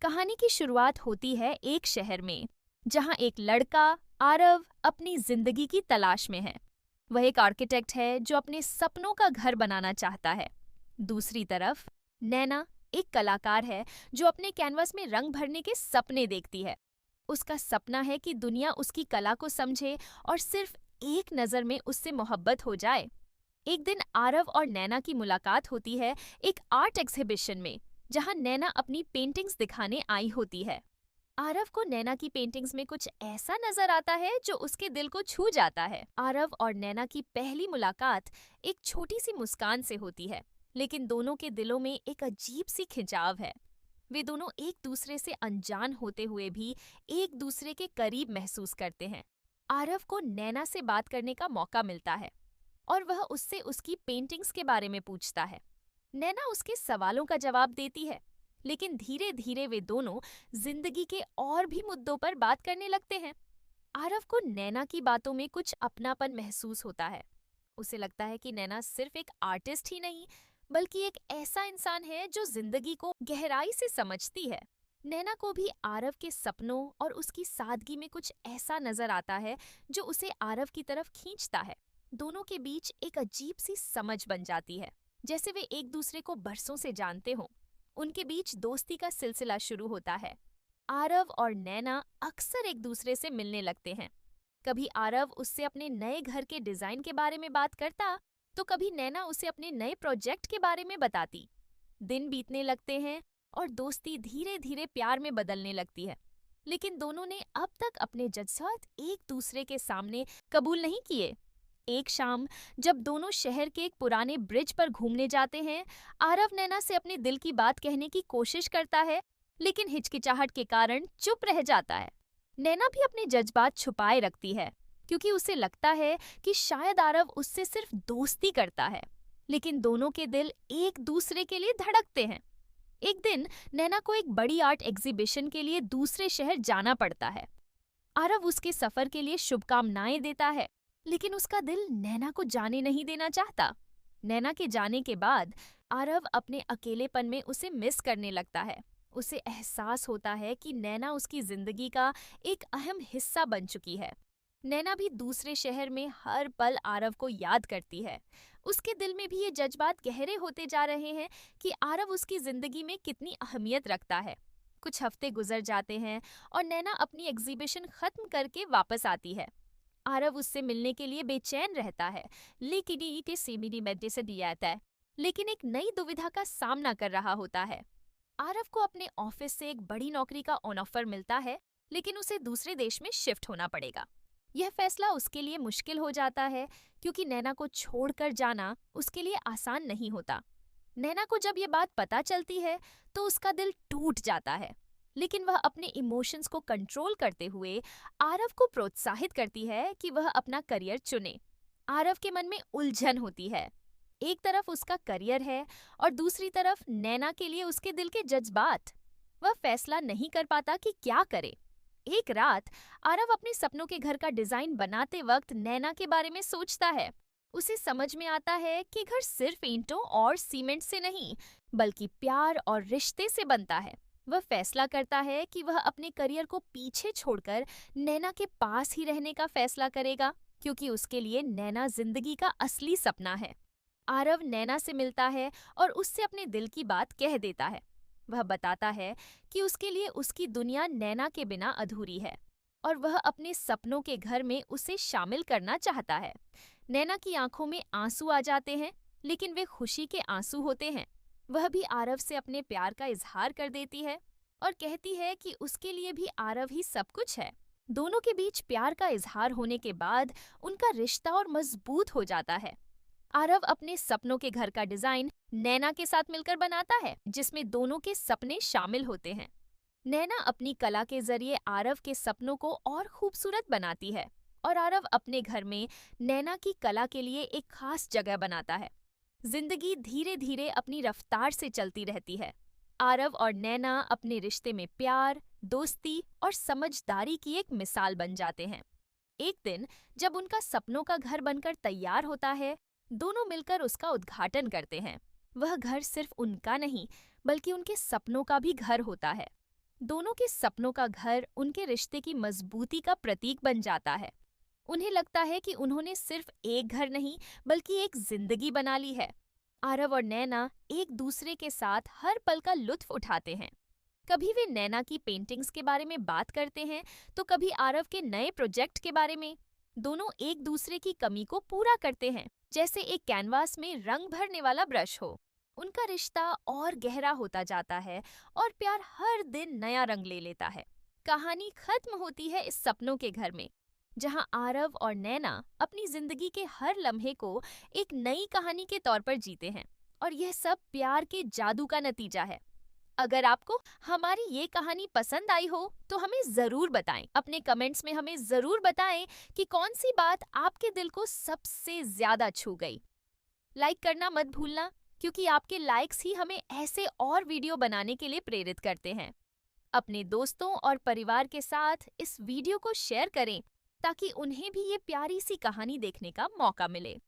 कहानी की शुरुआत होती है एक शहर में, जहां एक लड़का आरव अपनी जिंदगी की तलाश में है। वह एक आर्किटेक्ट है जो अपने सपनों का घर बनाना चाहता है। दूसरी तरफ नैना एक कलाकार है जो अपने कैनवास में रंग भरने के सपने देखती है। उसका सपना है कि दुनिया उसकी कला को समझे और सिर्फ एक नजर में उससे मोहब्बत हो जाए। एक दिन आरव और नैना की मुलाकात होती है एक आर्ट एग्जीबिशन में, जहां नैना अपनी पेंटिंग्स दिखाने आई होती है। आरव को नैना की पेंटिंग्स में कुछ ऐसा नजर आता है जो उसके दिल को छू जाता है। आरव और नैना की पहली मुलाकात एक छोटी सी मुस्कान से होती है, लेकिन दोनों के दिलों में एक अजीब सी खिंचाव है। वे दोनों एक दूसरे से अनजान होते हुए भी एक दूसरे के करीब महसूस करते हैं। आरव को नैना से बात करने का मौका मिलता है और वह उससे उसकी पेंटिंग्स के बारे में पूछता है। नैना उसके सवालों का जवाब देती है, लेकिन धीरे धीरे वे दोनों जिंदगी के और भी मुद्दों पर बात करने लगते हैं। आरव को नैना की बातों में कुछ अपनापन महसूस होता है। उसे लगता है कि नैना सिर्फ एक आर्टिस्ट ही नहीं, बल्कि एक ऐसा इंसान है जो जिंदगी को गहराई से समझती है। नैना को भी आरव के सपनों और उसकी सादगी में कुछ ऐसा नजर आता है जो उसे आरव की तरफ खींचता है। दोनों के बीच एक अजीब सी समझ बन जाती है, जैसे वे एक दूसरे को बरसों से जानते हों। उनके बीच दोस्ती का सिलसिला शुरू होता है। आरव और नैना अक्सर एक दूसरे से मिलने लगते हैं। कभी आरव उससे अपने नए घर के डिजाइन के बारे में बात करता, तो कभी नैना उसे अपने नए प्रोजेक्ट के बारे में बताती। दिन बीतने लगते हैं और दोस्ती धीरे धीरे प्यार में बदलने लगती है, लेकिन दोनों ने अब तक अपने जज्बात एक दूसरे के सामने कबूल नहीं किए। एक शाम जब दोनों शहर के एक पुराने ब्रिज पर घूमने जाते हैं, आरव नैना से अपने दिल की बात कहने की कोशिश करता है, लेकिन हिचकिचाहट के कारण चुप रह जाता है। नैना भी अपने जज्बात छुपाए रखती है, क्योंकि उसे लगता है कि शायद आरव उससे सिर्फ दोस्ती करता है, लेकिन दोनों के दिल एक दूसरे के लिए धड़कते हैं। एक दिन नैना को एक बड़ी आर्ट एग्जीबिशन के लिए दूसरे शहर जाना पड़ता है। आरव उसके सफर के लिए शुभकामनाएं देता है, लेकिन उसका दिल नैना को जाने नहीं देना चाहता। नैना के जाने के बाद आरव अपने अकेलेपन में उसे मिस करने लगता है। उसे एहसास होता है कि नैना उसकी जिंदगी का एक अहम हिस्सा बन चुकी है। नैना भी दूसरे शहर में हर पल आरव को याद करती है। उसके दिल में भी ये जज्बात गहरे होते जा रहे हैं कि आरव उसकी जिंदगी में कितनी अहमियत रखता है। कुछ हफ्ते गुजर जाते हैं और नैना अपनी एग्जीबिशन खत्म करके वापस आती है। आरव उससे मिलने के लिए बेचैन रहता है, लेकिन एक नई दुविधा का सामना कर रहा होता है। आरव को अपने ऑफिस से एक बड़ी नौकरी का ऑफर मिलता है, लेकिन उसे दूसरे देश में शिफ्ट होना पड़ेगा। यह फैसला उसके लिए मुश्किल हो जाता है, क्योंकि नैना को छोड़कर जाना उसके लिए आसान नहीं होता। नैना को जब ये बात पता चलती है, तो उसका दिल टूट जाता है, लेकिन वह अपने इमोशंस को कंट्रोल करते हुए आरव को प्रोत्साहित करती है कि वह अपना करियर चुने। आरव के मन में उलझन होती है। एक तरफ उसका करियर है और दूसरी तरफ नैना के लिए उसके दिल के जज्बात। वह फैसला नहीं कर पाता कि क्या करे। एक रात आरव अपने सपनों के घर का डिजाइन बनाते वक्त नैना के बारे में सोचता है। उसे समझ में आता है कि घर सिर्फ ईंटों और सीमेंट से नहीं, बल्कि प्यार और रिश्ते से बनता है। वह फैसला करता है कि वह अपने करियर को पीछे छोड़कर नैना के पास ही रहने का फैसला करेगा, क्योंकि उसके लिए नैना जिंदगी का असली सपना है। आरव नैना से मिलता है और उससे अपने दिल की बात कह देता है। वह बताता है कि उसके लिए उसकी दुनिया नैना के बिना अधूरी है और वह अपने सपनों के घर में उसे शामिल करना चाहता है। नैना की आंखों में आंसू आ जाते हैं, लेकिन वे खुशी के आंसू होते हैं। वह भी आरव से अपने प्यार का इजहार कर देती है और कहती है कि उसके लिए भी आरव ही सब कुछ है। दोनों के बीच प्यार का इजहार होने के बाद उनका रिश्ता और मजबूत हो जाता है। आरव अपने सपनों के घर का डिजाइन नैना के साथ मिलकर बनाता है, जिसमें दोनों के सपने शामिल होते हैं। नैना अपनी कला के जरिए आरव के सपनों को और खूबसूरत बनाती है और आरव अपने घर में नैना की कला के लिए एक खास जगह बनाता है। जिंदगी धीरे धीरे अपनी रफ्तार से चलती रहती है। आरव और नैना अपने रिश्ते में प्यार, दोस्ती और समझदारी की एक मिसाल बन जाते हैं। एक दिन जब उनका सपनों का घर बनकर तैयार होता है, दोनों मिलकर उसका उद्घाटन करते हैं। वह घर सिर्फ उनका नहीं, बल्कि उनके सपनों का भी घर होता है। दोनों के सपनों का घर उनके रिश्ते की मजबूती का प्रतीक बन जाता है। उन्हें लगता है कि उन्होंने सिर्फ एक घर नहीं बल्कि एक जिंदगी बना ली है। आरव और नैना एक दूसरे के साथ हर पल का लुत्फ उठाते हैं। कभी वे नैना की पेंटिंग्स के बारे में बात करते हैं तो कभी आरव के नए प्रोजेक्ट के बारे में। दोनों एक दूसरे की कमी को पूरा करते हैं, जैसे एक कैनवास में रंग भरने वाला ब्रश हो। उनका रिश्ता और गहरा होता जाता है और प्यार हर दिन नया रंग ले लेता है। कहानी खत्म होती है इस सपनों के घर में, जहां आरव और नैना अपनी जिंदगी के हर लम्हे को एक नई कहानी के तौर पर जीते हैं। और यह सब प्यार के जादू का नतीजा है। अगर आपको हमारी ये कहानी पसंद आई हो तो हमें जरूर बताएं। अपने कमेंट्स में हमें जरूर बताएं कि कौन सी बात आपके दिल को सबसे ज्यादा छू गई। लाइक करना मत भूलना, क्योंकि आपके लाइक्स ही हमें ऐसे और वीडियो बनाने के लिए प्रेरित करते हैं। अपने दोस्तों और परिवार के साथ इस वीडियो को शेयर करें ताकि उन्हें भी ये प्यारी सी कहानी देखने का मौका मिले।